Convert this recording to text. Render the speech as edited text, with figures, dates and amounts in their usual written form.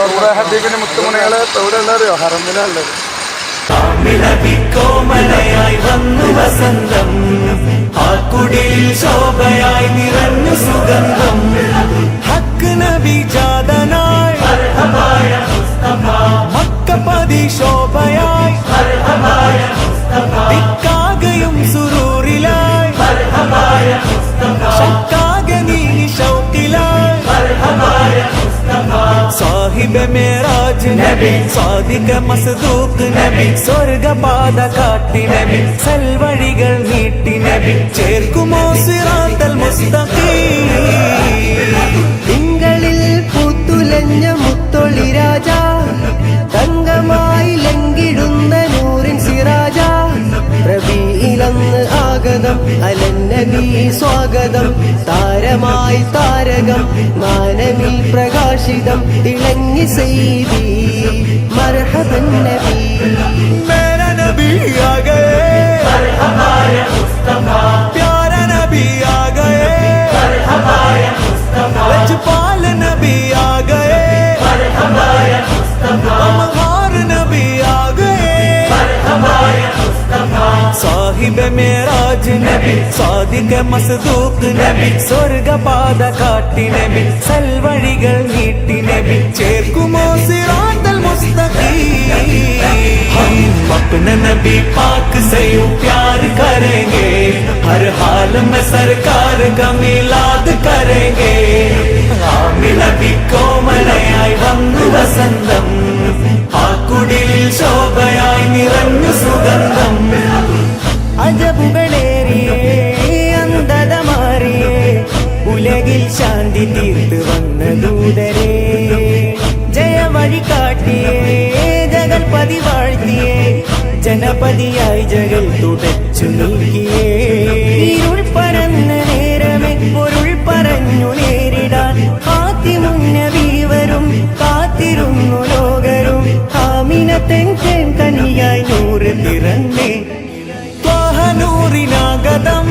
ഹബീബിന്റെ മുത്തുമണികള് എവിടെ ഉള്ളറിയോ? ഹറമിലുള്ളത്. കോമലയായി വന്നു വസന്തം, ആ കുടിയിൽ ശോഭയായി നിറഞ്ഞു സുഗന്ധം. ഹക്ക് നബി ജാതനായി മക്കപതി ശോഭയായി, ദിക്കാകയും സുരൂറിലായി, ശക്കാകെ നീ ഷൗക്കിലായി. സാഹിബ് മേറാജ് നബി, സാദിഖ് മസ്ദൂഖ് നബി, സ്വർഗപാത കാട്ടി നബി, സൽവഴികൾ നീട്ടി നബി, ചേർക്കുമോ സിറാത്തൽ മുസ്തഖീം. തിങ്കളിൽ പൂത്തുലഞ്ഞ മുത്തൊളി രാജ, തങ്കമായി ലങ്കിടുന്ന നൂറിൻ സിറാജ. റബീഇലന്ന് ആഗതം, അലന്നബി സ്വാഗതം, താരമായി താരകം, മാനമിൽ പ്രകാശിതം, തിളങ്ങി സയ്യിദി മർഹബൻ നബി. മേരാ നബി ആ ഗയേ, പ്യാരാ നബി ആ ഗയേ, ലജ്പാൽ നബി ആ ഗയേ, अमगार नबी आ गए. സാഹിബ് മേറാജ് നബി, സാദിഖ് മസ്ദൂഖ് നബി, സ്വർഗപാത കാട്ടി നബി, സൽവഴികൾ നീട്ടി നബി, ചേർക്കുമോ സിറാത്തൽ മുസ്തഖീം. हम अपने नबी पाक से यूं प्यार करेंगे, हर हाल में सरकार का मिलाद करेंगे. നബി കോമലയായി വന്നു വസന്തം, ആ കുടിയിൽ ശോഭയായി നിറഞ്ഞു സുഗന്ധം. അജബുകളേറിയേ അന്ധത മാറിയേ, ഉലകിൽ ശാന്തി തീർത്ത് വന്ന ദൂതരേ. ജയവഴി കാട്ടിയേ, ജഗൽപതി വാഴ്ത്തിയേ, ജനപതിയായി ജഗൽ തുടച്ചു നീക്കിയേ. ഇരുൾ പരന്ന നേരമേ പൊരുൾ പറഞ്ഞു നേരിടാൻ, ഫാത്തിമുന്നബി വരും കാത്തിരുന്നു ലോകരും. ആമിനത്തെൻ കനിയായി നൂറ് പിറന്നേ, നൂറിനാഗതം